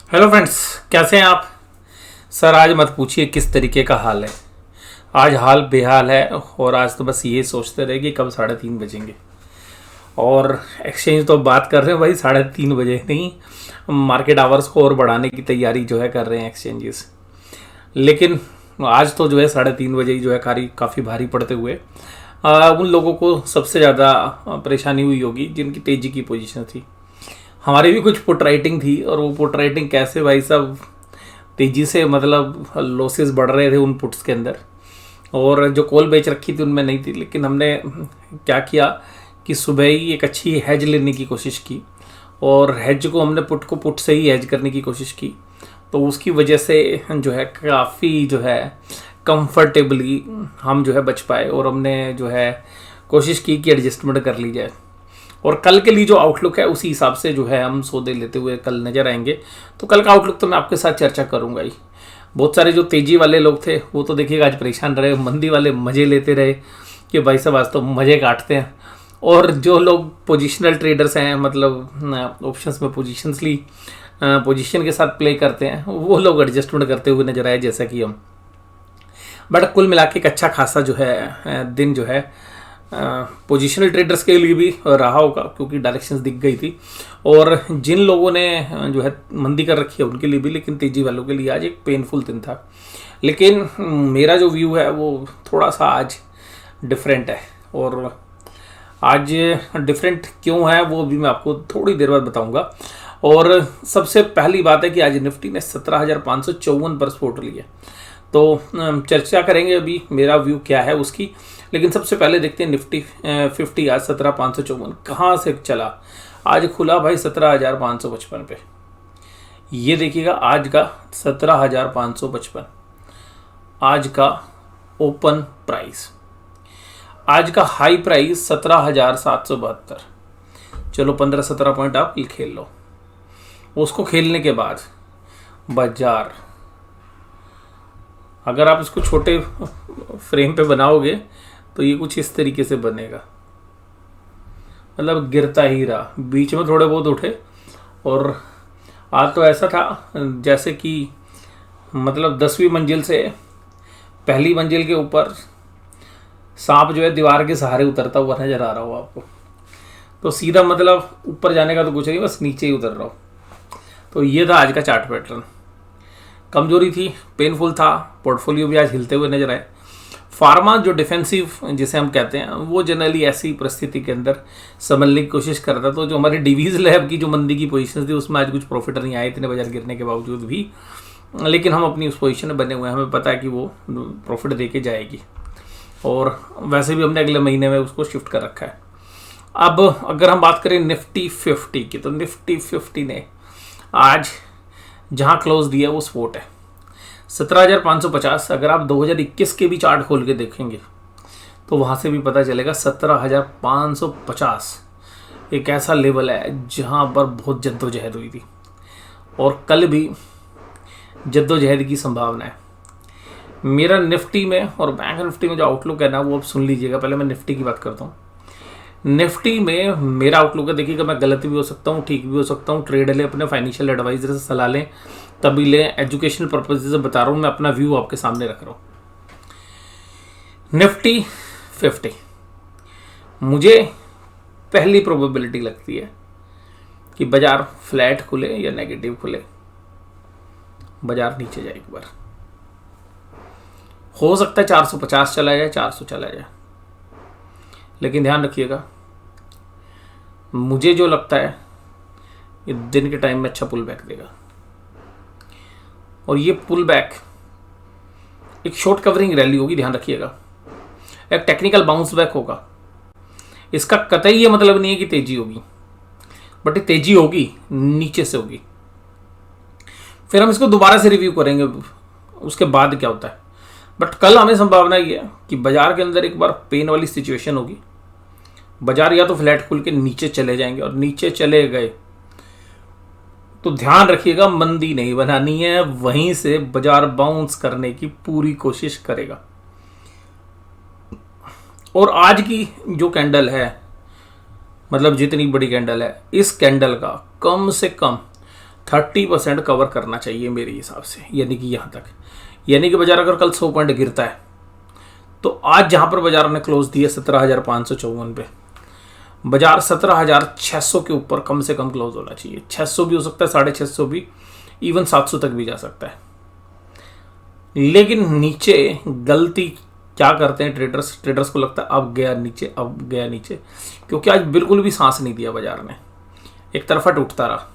Hello friends, कैसे हैं आप। सर आज मत पूछिए किस तरीके का हाल है। आज हाल बेहाल है और आज तो बस ये सोचते रहे कि कब 3:30 बजेंगे। और एक्सचेंज तो बात कर रहे हैं भाई 3:30 बजे नहीं, मार्केट आवर्स को और बढ़ाने की तैयारी जो है कर रहे हैं एक्सचेंजेस। लेकिन आज तो जो है 3:30 बजे ही जो है काफ़ी भारी पड़ते हुए उन लोगों को सबसे ज़्यादा परेशानी हुई होगी जिनकी तेज़ी की पोजीशन थी। हमारी भी कुछ पुट राइटिंग थी और वो पुट राइटिंग कैसे भाई साहब तेज़ी से मतलब लॉसेस बढ़ रहे थे उन पुट्स के अंदर। और जो कॉल बेच रखी थी उनमें नहीं थी, लेकिन हमने क्या किया कि सुबह ही एक अच्छी हैज लेने की कोशिश की और हैज को हमने पुट से ही हैज करने की कोशिश की। तो उसकी वजह से जो है काफ़ी जो है कंफर्टेबली हम जो है बच पाए और हमने जो है कोशिश की कि एडजस्टमेंट कर ली जाए। और कल के लिए जो आउटलुक है उसी हिसाब से जो है हम सौदे लेते हुए कल नज़र आएंगे। तो कल का आउटलुक तो मैं आपके साथ चर्चा करूंगा ही। बहुत सारे जो तेज़ी वाले लोग थे वो तो देखिएगा आज परेशान रहे, मंदी वाले मज़े लेते रहे कि भाई साहब आज तो मज़े काटते हैं। और जो लोग पोजिशनल ट्रेडर्स हैं, मतलब ऑप्शंस में पोजीशंस ली पोजीशन के साथ प्ले करते हैं, वो लोग एडजस्टमेंट करते हुए नजर आए जैसा कि हम। बट कुल मिला के एक अच्छा खासा जो है दिन जो है पोजिशनल ट्रेडर्स के लिए भी रहा होगा, क्योंकि डायरेक्शंस दिख गई थी। और जिन लोगों ने जो है मंदी कर रखी है उनके लिए भी, लेकिन तेजी वालों के लिए आज एक पेनफुल दिन था। लेकिन मेरा जो व्यू है वो थोड़ा सा आज डिफरेंट है। और आज डिफरेंट क्यों है वो भी मैं आपको थोड़ी देर बाद बताऊंगा। और सबसे पहली बात है कि आज निफ्टी ने 17,554 पर सपोर्ट लिया। तो चर्चा करेंगे अभी मेरा व्यू क्या है उसकी। लेकिन सबसे पहले देखते हैं निफ्टी 50 आज 17,554 कहाँ से चला। आज खुला भाई 17,555 पे। ये देखिएगा आज का 17,555 आज का ओपन प्राइस। आज का हाई प्राइस 17,772। चलो 15-17 पॉइंट आप खेल लो। उसको खेलने के बाद बाजार, अगर आप इसको छोटे फ्रेम पे बनाओगे तो ये कुछ इस तरीके से बनेगा, मतलब गिरता ही रहा, बीच में थोड़े बहुत उठे। और आज तो ऐसा था जैसे कि मतलब 10वीं मंजिल से पहली मंजिल के ऊपर सांप जो है दीवार के सहारे उतरता हुआ नजर आ रहा हो आपको। तो सीधा मतलब ऊपर जाने का तो कुछ नहीं, बस नीचे ही उतर रहा हो। तो ये था आज का चार्ट पैटर्न। कमजोरी थी, पेनफुल था, पोर्टफोलियो भी आज हिलते हुए नजर आए। फार्मा जो डिफेंसिव जिसे हम कहते हैं वो जनरली ऐसी परिस्थिति के अंदर संभलने की कोशिश करता। तो जो हमारी डिवीज लैब की जो मंदी की पोजीशन थी उसमें आज कुछ प्रॉफिट नहीं आए इतने बाजार गिरने के बावजूद भी। लेकिन हम अपनी उस पोजीशन में बने हुए हैं, हमें पता है कि वो प्रॉफिट दे के जाएगी। और वैसे भी हमने अगले महीने में उसको शिफ्ट कर रखा है। अब अगर हम बात करें निफ्टी 50 की, तो निफ्टी 50 ने आज जहाँ क्लोज दिया वो स्पोर्ट है 17,550। अगर आप 2021 के भी चार्ट खोल के देखेंगे तो वहाँ से भी पता चलेगा 17,550 एक ऐसा लेवल है जहाँ पर बहुत जद्दोजहद हुई थी। और कल भी जद्दोजहद की संभावना है। मेरा निफ्टी में और बैंक निफ्टी में जो आउटलुक है ना वो अब सुन लीजिएगा। पहले मैं निफ्टी की बात करता हूँ। निफ्टी में मेरा आउटलुक है, देखिएगा मैं गलत भी हो सकता हूँ, ठीक भी हो सकता हूँ। ट्रेड लें, अपने फाइनेंशियल एडवाइजर से सलाह लें, तभी लें। एजुकेशनल पर्पज से बता रहा हूँ, मैं अपना व्यू आपके सामने रख रहा हूँ। निफ्टी 50 मुझे पहली प्रोबेबिलिटी लगती है कि बाजार फ्लैट खुले या नेगेटिव खुले, बाजार नीचे जाए एक बार। हो सकता है 450 चला जाए, 400 चला जाए। लेकिन ध्यान रखिएगा, मुझे जो लगता है ये दिन के टाइम में अच्छा पुल बैक देगा। और ये पुल बैक एक शॉर्ट कवरिंग रैली होगी, ध्यान रखिएगा। एक टेक्निकल बाउंस बैक होगा। इसका कतई ये मतलब नहीं है कि तेजी होगी, बट ये तेजी होगी, नीचे से होगी। फिर हम इसको दोबारा से रिव्यू करेंगे उसके बाद क्या होता है। बट कल हमें संभावना ये है कि बाजार के अंदर एक बार पेन वाली सिचुएशन होगी। बाजार या तो फ्लैट खुल के नीचे चले जाएंगे, और नीचे चले गए तो ध्यान रखिएगा मंदी नहीं बनानी है, वहीं से बाजार बाउंस करने की पूरी कोशिश करेगा। और आज की जो कैंडल है, मतलब जितनी बड़ी कैंडल है, इस कैंडल का कम से कम 30% कवर करना चाहिए मेरे हिसाब से, यानी कि यहाँ तक। यानी कि बाजार अगर कल 100 पॉइंट गिरता है तो आज जहाँ पर बाजार ने क्लोज दिया 17,554 पे, बाजार 17,600 के ऊपर कम से कम क्लोज होना चाहिए। 600 भी हो सकता है, 650 भी, इवन 700 तक भी जा सकता है। लेकिन नीचे गलती क्या करते हैं ट्रेडर्स को लगता है अब गया नीचे, अब गया नीचे, क्योंकि आज बिल्कुल भी सांस नहीं दिया बाजार ने, एक तरफा टूटता रहा,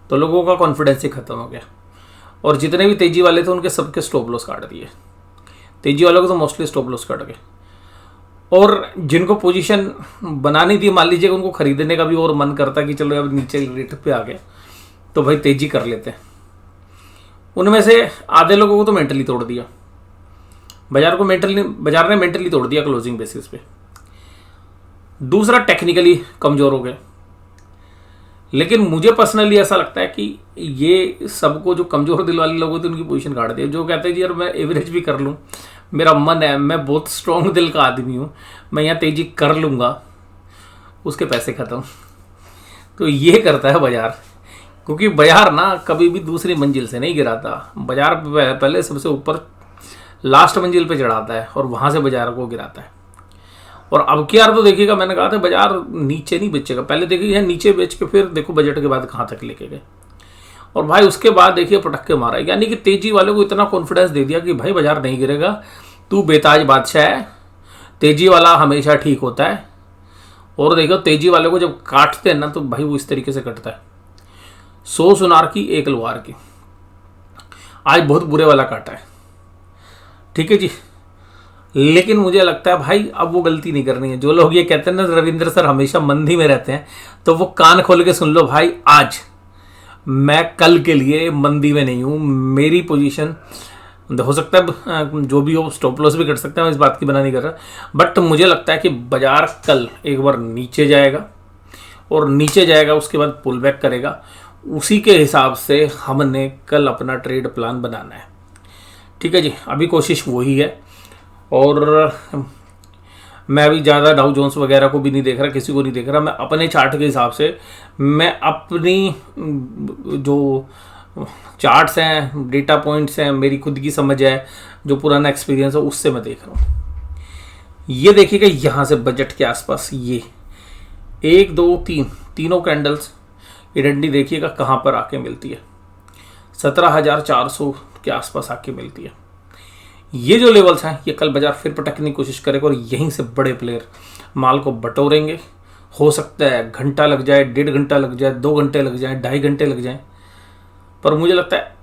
तो लोगों का कॉन्फिडेंस ही खत्म हो गया। और जितने भी तेजी वाले थे उनके सबके स्टॉप लॉस काट दिए, तेजी वालों को तो मोस्टली स्टॉप लॉस काट गए। और जिनको पोजीशन बनानी थी, मान लीजिए उनको खरीदने का भी और मन करता कि चलो अब नीचे रेट पे आ गए तो भाई तेजी कर लेते हैं, उनमें से आधे लोगों को तो मेंटली तोड़ दिया बाजार ने मेंटली तोड़ दिया क्लोजिंग बेसिस पे। दूसरा, टेक्निकली कमजोर हो गए। लेकिन मुझे पर्सनली ऐसा लगता है कि ये सबको, जो कमजोर दिल वाले लोग होते हैं उनकी पोजीशन काट दिया। जो कहते हैं जी यार मैं एवरेज भी कर लूँ, मेरा मन है, मैं बहुत स्ट्रॉन्ग दिल का आदमी हूँ, मैं यहाँ तेजी कर लूँगा, उसके पैसे खत्म। तो ये करता है बाजार, क्योंकि बाजार ना कभी भी दूसरी मंजिल से नहीं गिराता। बाजार पहले सबसे ऊपर लास्ट मंजिल पे चढ़ाता है और वहाँ से बाजार को गिराता है। और अब की यार तो देखिएगा, मैंने कहा था बाजार नीचे नहीं बेचेगा, पहले देखिए नीचे बेच के फिर देखो बजट के बाद कहाँ तक लेके गए। और भाई उसके बाद देखिए पटक के मारा, यानी कि तेजी वालों को इतना कॉन्फिडेंस दे दिया कि भाई बाजार नहीं गिरेगा, तू बेताज बादशाह है, तेजी वाला हमेशा ठीक होता है। और देखो तेजी वाले को जब काटते हैं ना तो भाई वो इस तरीके से कटता है, 100 सुनार की एक लोहार की। आज बहुत बुरे वाला काटा है, ठीक है जी। लेकिन मुझे लगता है भाई अब वो गलती नहीं करनी है। जो लोग ये कहते हैं ना रविंद्र सर हमेशा मंदी में रहते हैं, तो वो कान खोल के सुन लो भाई, आज मैं कल के लिए मंदी में नहीं हूं। मेरी पोजीशन हो सकता है जो भी हो स्टॉप लॉस भी कर सकते हैं, मैं इस बात की बना नहीं कर रहा, बट मुझे लगता है कि बाजार कल एक बार नीचे जाएगा और नीचे जाएगा उसके बाद पुल बैक करेगा। उसी के हिसाब से हमने कल अपना ट्रेड प्लान बनाना है, ठीक है जी। अभी कोशिश वही है। और मैं अभी ज़्यादा डाउ जोन्स वगैरह को भी नहीं देख रहा, किसी को नहीं देख रहा। मैं अपने चार्ट के हिसाब से, मैं अपनी जो चार्ट्स हैं, डेटा पॉइंट्स हैं, मेरी खुद की समझ है, जो पुराना एक्सपीरियंस है, उससे मैं देख रहा हूँ। ये देखिएगा यहाँ से बजट के आसपास, ये 1 2 3 तीनों कैंडल्स आइडेंटिटी देखिएगा कहाँ पर आके मिलती है, 17,400 के आसपास आके मिलती है। ये जो लेवल्स हैं ये कल बाजार फिर पटकने की कोशिश करेगा और यहीं से बड़े प्लेयर माल को बटोरेंगे। हो सकता है घंटा लग जाए, 1.5 घंटा लग जाए, 2 घंटे लग जाए, 2.5 घंटे लग जाए, पर मुझे लगता है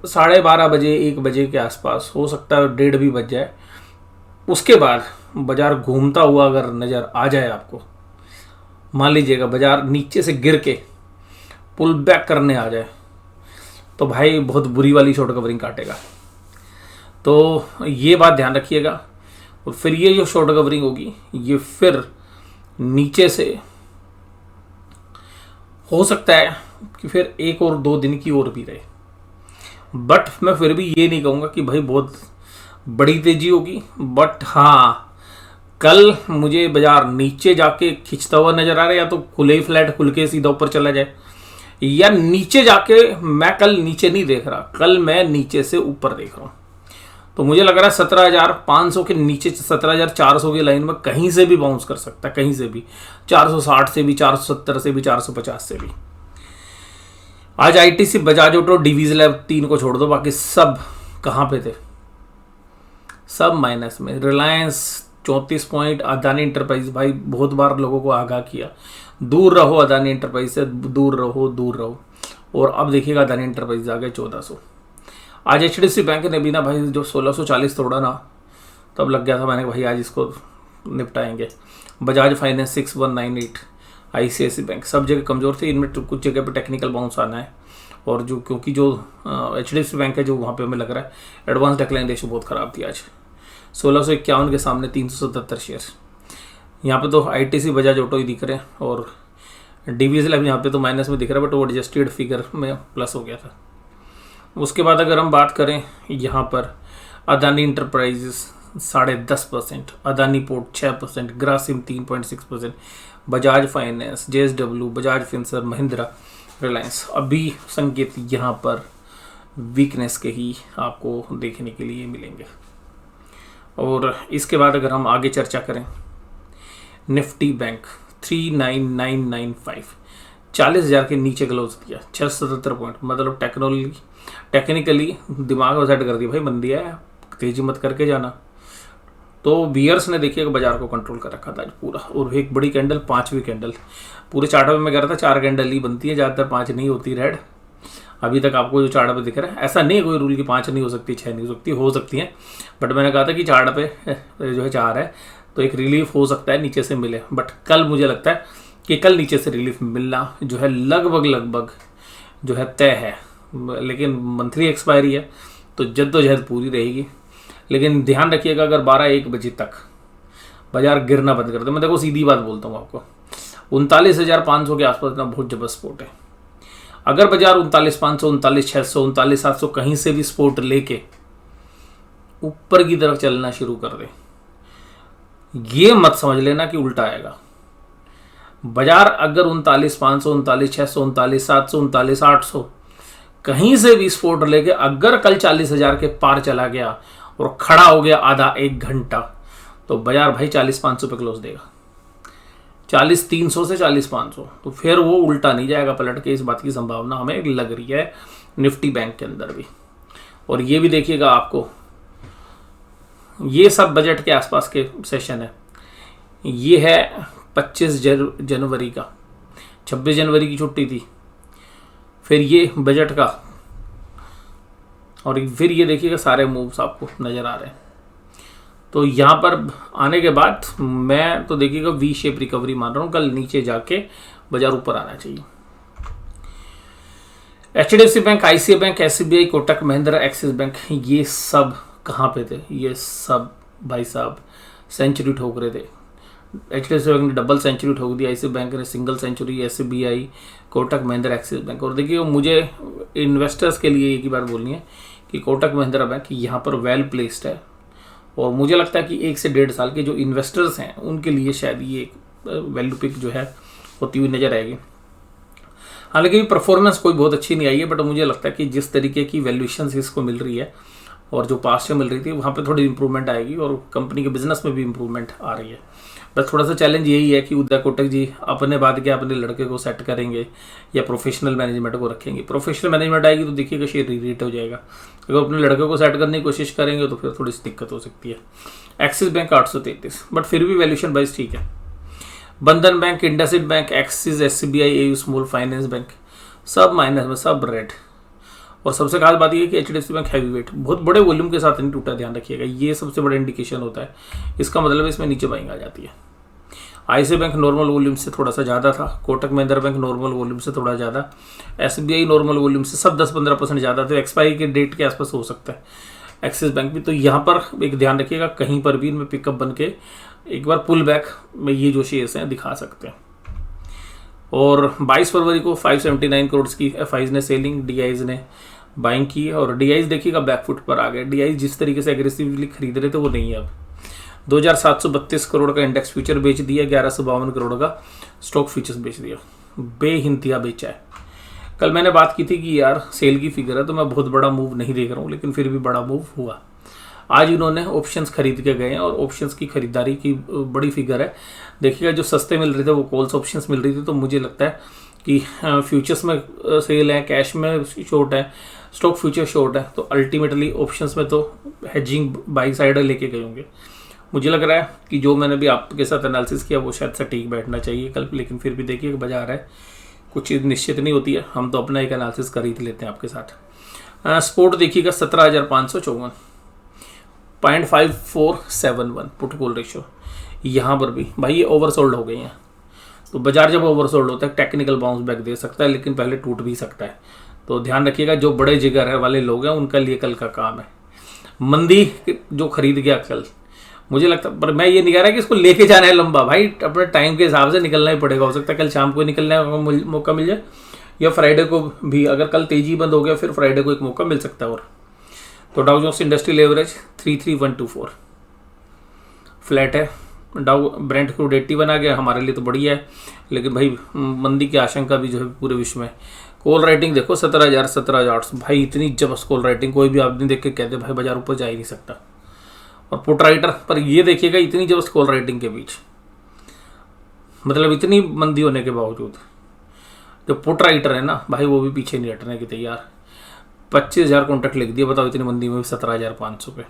12:30 बजे 1 बजे के आसपास, हो सकता है 1:30 भी बज जाए। उसके बाद बाजार घूमता हुआ अगर नज़र आ जाए आपको, मान लीजिएगा बाजार नीचे से गिर के पुल बैक करने आ जाए, तो भाई बहुत बुरी वाली शॉर्ट कवरिंग काटेगा। तो ये बात ध्यान रखिएगा। और फिर ये जो शॉर्ट कवरिंग होगी ये फिर नीचे से हो सकता है कि फिर 1 और 2 दिन की और भी रहे, बट मैं फिर भी ये नहीं कहूँगा कि भाई बहुत बड़ी तेजी होगी। बट हाँ, कल मुझे बाजार नीचे जाके खिंचता हुआ नजर आ रहा है, या तो खुले ही फ्लैट खुल के सीधा ऊपर चला जाए, या नीचे जाके, मैं कल नीचे नहीं देख रहा, कल मैं नीचे से ऊपर देख रहा हूँ। तो मुझे लग रहा है 17,500 के नीचे 17,400 की लाइन में कहीं से भी बाउंस कर सकता है, कहीं से भी, 460 से भी, 470 से भी, 450 से भी। आज ITC, Bajaj Auto, Divi's lab 3 को छोड़ दो, बाकी सब कहाँ पे थे, सब माइनस में। रिलायंस 34 पॉइंट, अदानी इंटरप्राइज, भाई बहुत बार लोगों को आगाह किया दूर रहो अदानी इंटरप्राइज से, दूर रहो। और अब देखिएगा अदानी इंटरप्राइज आ गए 1400। आज एचडीएफसी बैंक ने भी ना भाई जो 1640 तोड़ा ना, तब लग गया था मैंने भाई आज इसको निपटाएंगे। बजाज फाइनेंस 6198, आईसीआईसी बैंक, सब जगह कमज़ोर थे, इनमें कुछ जगह पे टेक्निकल बाउंस आना है। और जो क्योंकि जो एचडीएफसी बैंक है जो वहाँ पे हमें लग रहा है एडवांस डिक्लाइन रेशियो बहुत ख़राब थी आज, 1651 के सामने 377 शेयर। यहाँ पे तो आईटीसी, बजाज ऑटो ही दिख रहे हैं, और डीवीएस लैब यहाँ पे तो माइनस में दिख रहा है, बट वो एडजस्टेड फिगर में प्लस हो गया था। उसके बाद अगर हम बात करें यहाँ पर, Adani enterprises 10.5%, Adani port 6%, Grasim 3.6%, Bajaj finance, JSW, Bajaj Finserv, Mahindra Reliance अभी संकेत यहाँ पर वीकनेस के ही आपको देखने के लिए मिलेंगे। और इसके बाद अगर हम आगे चर्चा करें, निफ्टी बैंक 39,995 40,000 के नीचे क्लोज दिया, 677 पॉइंट, मतलब टेक्निकली दिमाग में सेट कर दिया भाई मंदी है, तेजी मत करके जाना। तो बियर्स ने देखिएगा बाजार को कंट्रोल कर रखा था आज पूरा, और एक बड़ी कैंडल, पांचवी कैंडल पूरे चार्ट में मैं कह रहा था 4 कैंडल ही बनती है, ज़्यादातर 5 नहीं होती रेड। अभी तक आपको जो चार्ट पे दिख रहा है, ऐसा नहीं कोई रूल की 5 नहीं हो सकती, 6 नहीं हो सकती हैं, बट मैंने कहा था कि चार्ट पे जो है 4 है, तो एक रिलीफ हो सकता है नीचे से मिले। बट कल मुझे लगता है कि कल नीचे से रिलीफ मिलना जो है लगभग जो है तय है, लेकिन मंथली एक्सपायरी है तो जद्दोजहद पूरी रहेगी। लेकिन ध्यान रखिएगा अगर 12-1 बजे तक बाजार गिरना बंद कर दे, मैं देखो सीधी बात बोलता हूँ आपको, 39,500 के आसपास ना बहुत जबरदस्त स्पोर्ट है। अगर बाजार 39,500, 39,600, 39,700 कहीं से भी स्पोर्ट लेके ऊपर की तरफ चलना शुरू कर दे, ये मत समझ लेना कि उल्टा आएगा। बाजार अगर 39,500, 39,600, 39,700, 39,800 कहीं से भी स्पोर्ट लेके अगर कल 40,000 के पार चला गया और खड़ा हो गया आधा 1 घंटा, तो बाजार भाई 40,500 पे क्लोज देगा, 40,300 से 40,500, तो फिर वो उल्टा नहीं जाएगा पलट के, इस बात की संभावना हमें लग रही है निफ्टी बैंक के अंदर भी। और ये भी देखिएगा आपको, ये सब बजट के आसपास के सेशन है, ये है 25 जनवरी का, 26 जनवरी की छुट्टी थी, फिर ये बजट का, और फिर ये देखिएगा सारे मूव्स आपको नज़र आ रहे हैं। तो यहाँ पर आने के बाद मैं तो देखिएगा वी शेप रिकवरी मान रहा हूँ, कल नीचे जाके बाजार ऊपर आना चाहिए। HDFC bank, ICICI bank, SBI, Kotak Mahindra, Axis bank, ये सब कहाँ पे थे? ये सब भाई साहब सेंचुरी ठोक रहे थे। HDFC बैंक ने डबल सेंचुरी ठोक दी, ICICI बैंक ने single century, SBI, Kotak Mahindra, Axis bank. और देखिए मुझे इन्वेस्टर्स के लिए एक ही बात बोलनी है कि कोटक महिंद्रा बैंक यहाँ पर वेल प्लेस्ड है, और मुझे लगता है कि 1 से 1.5 साल के जो इन्वेस्टर्स हैं उनके लिए शायद ये वैल्यू पिक जो है होती हुई नजर आएगी। हालांकि परफॉर्मेंस कोई बहुत अच्छी नहीं आई है, बट मुझे लगता है कि जिस तरीके की वैल्यूएशन इसको मिल रही है और जो पास्ट में मिल रही थी वहाँ पे थोड़ी इंप्रूवमेंट आएगी, और कंपनी के बिजनेस में भी इंप्रूवमेंट आ रही है। बस थोड़ा सा चैलेंज यही है कि उदय कोटक जी अपने बाद के अपने लड़के को सेट करेंगे या प्रोफेशनल मैनेजमेंट को रखेंगे। प्रोफेशनल मैनेजमेंट आएगी तो देखिएगा शेयर रीरेट हो जाएगा, अगर अपने लड़के को सेट करने की कोशिश करेंगे तो फिर थोड़ी सी दिक्कत हो सकती है। एक्सिस बैंक 833, बट फिर भी वैल्यूएशन वाइज ठीक है। बंधन bank, IndusInd bank, axis, SBI, AU small finance bank सब माइनस में, सब रेड। और सबसे खास बात यह है कि HDFC बैंक हैवी वेट बहुत बड़े वॉल्यूम के साथ नहीं टूटा, ध्यान रखिएगा, ये सबसे बड़ा इंडिकेशन होता है। इसका मतलब इसमें नीचे बाइंग आ जाती है। ICICI बैंक नॉर्मल वॉल्यूम से थोड़ा सा ज़्यादा था, Kotak Mahindra bank normal volume से थोड़ा ज़्यादा, SBI नॉर्मल वॉल्यूम से सब 10-15% ज़्यादा थे, एक्सपायरी के डेट के आसपास हो सकता है एक्सिस बैंक भी। तो यहाँ पर एक ध्यान रखिएगा, कहीं पर भी इनमें पिकअप बन के एक बार पुल बैक में ये जो शेयर्स हैं दिखा सकते हैं। और 22 फरवरी को 579 करोड़ की FIs ने सेलिंग, DIs ने बाइंग की, और DIs देखिएगा बैकफुट पर आ गए। DIs जिस तरीके से एग्रेसिवली खरीद रहे थे वो नहीं है अब। 2,732 करोड़ का इंडेक्स फ्यूचर बेच दिया, 1,152 करोड़ का स्टॉक फ्यूचर्स बेच दिया, बेहिंतिया बेचा है। कल मैंने बात की थी कि यार सेल की फिगर है तो मैं बहुत बड़ा मूव नहीं देख रहा हूँ, लेकिन फिर भी बड़ा मूव हुआ। आज इन्होंने ऑप्शंस खरीद के गए हैं, और ऑप्शंस की खरीदारी की बड़ी फिगर है। देखिएगा जो सस्ते मिल रहे थे वो कॉल्स ऑप्शंस मिल रही थी, तो मुझे लगता है कि फ्यूचर्स में सेल है, कैश में शॉर्ट है, स्टॉक फ्यूचर शॉर्ट है, तो अल्टीमेटली ऑप्शंस में तो हेजिंग बाई साइड लेके गए होंगे। मुझे लग रहा है कि जो मैंने भी आपके साथ एनालिसिस किया वो शायद सटीक बैठना चाहिए कल, लेकिन फिर भी देखिए बाजार है, कुछ चीज़ निश्चित नहीं होती है, हम तो अपना एक एनालिसिस कर ही लेते हैं आपके साथ। स्पोर्ट देखिएगा 17,554, 0.5471 पुट कॉल रेशियो, यहाँ पर भी भाई ये ओवरसोल्ड हो गई हैं। तो बाजार जब ओवरसोल्ड होता है टेक्निकल बाउंस बैक दे सकता है, लेकिन पहले टूट भी सकता है। तो ध्यान रखिएगा, जो बड़े जिगर वाले लोग हैं उनका लिए कल का काम है। मंदी जो खरीद गया कल, मुझे लगता, पर मैं ये नहीं कह रहा कि इसको लेके जाना है लंबा, भाई अपने टाइम के हिसाब से निकलना ही पड़ेगा। हो सकता है कल शाम को निकलने का मौका मिल जाए, या फ्राइडे को भी, अगर कल तेजी बंद हो गया फिर फ्राइडे को एक मौका मिल सकता है। और तो Dow Jones industrial average 33,124 flat है। डाउ ब्रेंट क्रूड 80 बना गया, हमारे लिए तो बढ़िया है, लेकिन भाई मंदी की आशंका भी जो है पूरे विश्व में कॉल राइटिंग देखो 17,000 17,800 भाई, इतनी जबरदस्त कॉल राइटिंग कोई भी आदमी देख के कहते भाई बाजार ऊपर जा ही नहीं सकता। और पुट राइटर पर ये देखिएगा इतनी जबरदस्त कॉल राइटिंग के बीच, मतलब इतनी मंदी होने के बावजूद जो पुट राइटर है ना भाई वो भी पीछे नहीं हटने के तैयार। 25,000 कॉन्ट्रैक्ट लिख दिया, बताओ इतनी मंदी में भी 17,500 पे,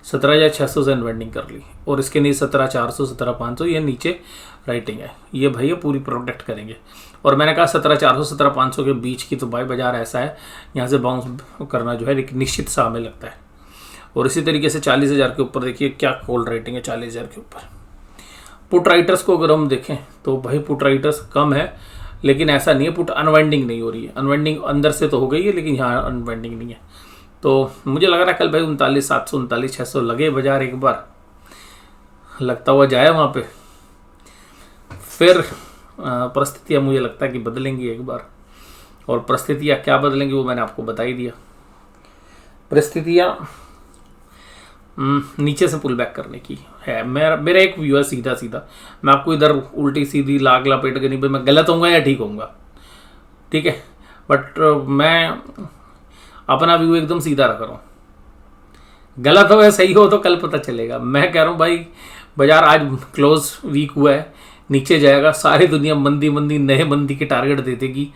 17,600 से इन्वेंटिंग कर ली। और इसके नीचे 17,400 17,500 ये नीचे राइटिंग है, ये भाई ये पूरी प्रोटेक्ट करेंगे। और मैंने कहा 17,400 17,500 के बीच की तो भाई बाजार ऐसा है यहाँ से बाउंस करना जो है निश्चित सा हमें लगता है। और इसी तरीके से 40,000 के ऊपर देखिए क्या कॉल राइटिंग है 40,000 के ऊपर। पुट राइटर्स को अगर हम देखें तो भाई पुट राइटर्स कम है, लेकिन ऐसा नहीं है पुट अनवाइंडिंग नहीं हो रही है, अनवाइंडिंग अंदर से तो हो गई है लेकिन यहाँ अनवाइंडिंग नहीं है। तो मुझे लग रहा है कल भाई 39,700 39,600 लगे बाजार, एक बार लगता हुआ जाए वहाँ पे, फिर परिस्थितियाँ मुझे लगता है कि बदलेंगी एक बार। और परिस्थितियाँ क्या बदलेंगी वो मैंने आपको बता ही दिया। परिस्थितियाँ नीचे से पुल बैक करने की है। मेरा एक व्यू है सीधा सीधा, मैं आपको इधर उल्टी सीधी लाग लपेट के नहीं, मैं गलत होऊंगा या ठीक होऊंगा, ठीक है, बट मैं अपना व्यू एकदम सीधा रख रहा हूँ। गलत हो या सही हो तो कल पता चलेगा। मैं कह रहा हूँ भाई बाजार आज क्लोज वीक हुआ है, नीचे जाएगा, सारी दुनिया मंदी मंदी नए मंदी के टारगेट दे देगी,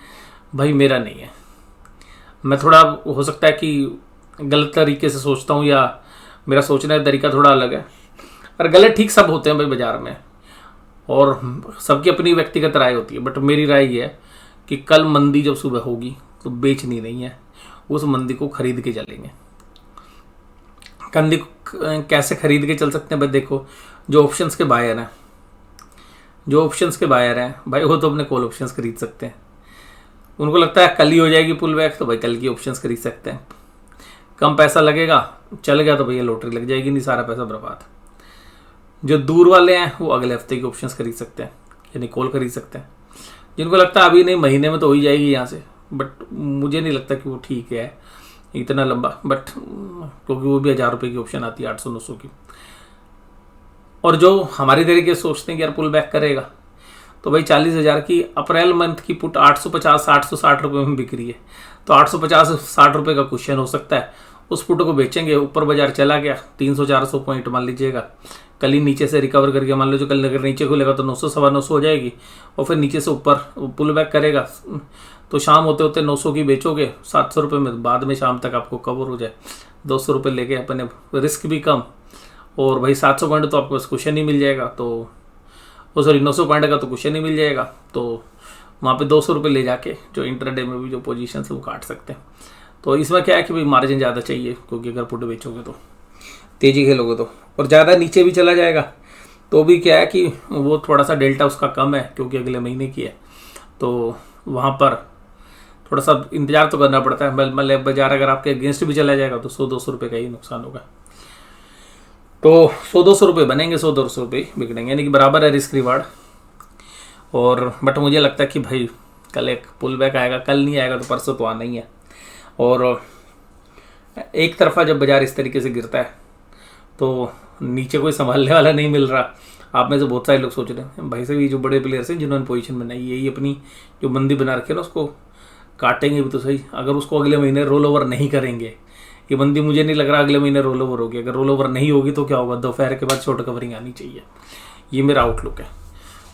भाई मेरा नहीं है। मैं थोड़ा हो सकता है कि गलत तरीके से सोचता हूँ या मेरा सोचने का तरीका थोड़ा अलग है, और गलत ठीक सब होते हैं भाई बाजार में, और सबकी अपनी व्यक्तिगत राय होती है। बट मेरी राय ये है कि कल मंदी जब सुबह होगी तो बेचनी नहीं है, उस मंदी को खरीद के चलेंगे। कंदी कैसे खरीद के चल सकते हैं भाई, देखो जो ऑप्शंस के बायर हैं, जो ऑप्शंस के बायर हैं भाई वो तो अपने कॉल ऑप्शंस खरीद सकते हैं। उनको लगता है कल ही हो जाएगी पुल बैक तो भाई कल की ऑप्शंस खरीद सकते हैं। कम पैसा लगेगा, चल गया तो भैया लॉटरी लग जाएगी, नहीं सारा पैसा बर्बाद। जो दूर वाले हैं वो अगले हफ्ते की ऑप्शंस खरीद सकते हैं, यानी कॉल खरीद सकते हैं। जिनको लगता है अभी नहीं महीने में तो हो ही जाएगी यहाँ से, बट मुझे नहीं लगता कि वो ठीक है इतना लंबा, बट क्योंकि वो भी 1,000 रुपये की ऑप्शन आती है 800-900 की। और जो हमारी तरीके सोचते हैं कि यार पुल बैक करेगा, तो भाई 40,000 की अप्रैल मंथ की पुट 850-860 रुपये में बिक रही है, तो 850-60 रुपये का क्वेश्चन हो सकता है। उस पुट को बेचेंगे, ऊपर बाजार चला गया 300-400 पॉइंट मान लीजिएगा, कल ही नीचे से रिकवर करके मान लो जो कल अगर नीचे खुलेगा तो 900-950 हो जाएगी, और फिर नीचे से ऊपर पुल बैक करेगा तो शाम होते होते 900 की बेचोगे 700 रुपये में, बाद में शाम तक आपको कवर हो जाए 200 रुपये लेके, अपने रिस्क भी कम, और भाई 700 पॉइंट तो आपको क्वेश्चन ही मिल जाएगा, तो वो सॉरी 900 पॉइंट का तो क्वेश्चन ही मिल जाएगा, तो वहाँ पे 200 रुपये ले जाके जो इंटरडे में भी जो पोजीशन है वो काट सकते हैं। तो इसमें क्या है कि भाई मार्जिन ज़्यादा चाहिए, क्योंकि अगर पुट बेचोगे तो तेज़ी खेलोगे तो, और ज़्यादा नीचे भी चला जाएगा तो भी क्या है कि वो थोड़ा सा डेल्टा उसका कम है क्योंकि अगले महीने की है, तो वहाँ पर थोड़ा सा इंतजार तो करना पड़ता है। मतलब बाजार अगर आपके अगेंस्ट भी चला जाएगा तो 100-200 रुपये का ही नुकसान होगा, तो 100-200 रुपये बनेंगे, 100-200 रुपये बिगड़ेंगे, यानी कि बराबर है रिस्क रिवार्ड। और बट मुझे लगता है कि भाई कल एक पुल बैक आएगा, कल नहीं आएगा तो परसों तो आना ही है। और एक तरफा जब बाजार इस तरीके से गिरता है तो नीचे कोई संभालने वाला नहीं मिल रहा। आप में से बहुत सारे लोग सोच रहे हैं भाई साहब ये जो बड़े प्लेयर्स हैं जिन्होंने पोजीशन बनाई है, ये अपनी जो मंदी बना रखी है ना उसको काटेंगे भी तो सही। अगर उसको अगले महीने रोल ओवर नहीं करेंगे, ये बंदी मुझे नहीं लग रहा अगले महीने रोल ओवर होगी। अगर रोल ओवर नहीं होगी तो क्या होगा, दोपहर के बाद शॉर्ट कवरिंग आनी चाहिए, ये मेरा आउटलुक है।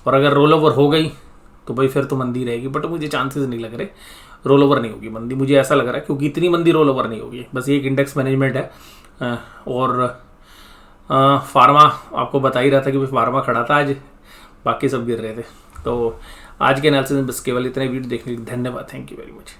और अगर रोल ओवर हो गई तो भाई फिर तो मंदी रहेगी, बट मुझे चांसेस नहीं लग रहे रोल ओवर नहीं होगी मंदी, मुझे ऐसा लग रहा है, क्योंकि इतनी मंदी रोल ओवर नहीं होगी। बस ये एक इंडेक्स मैनेजमेंट है। और फार्मा आपको बता ही रहा था कि फार्मा खड़ा था आज, बाकी सब गिर रहे थे। तो आज के एनालिसिस में बस केवल इतने वीडियो देखने के लिए धन्यवाद, थैंक यू वेरी मच।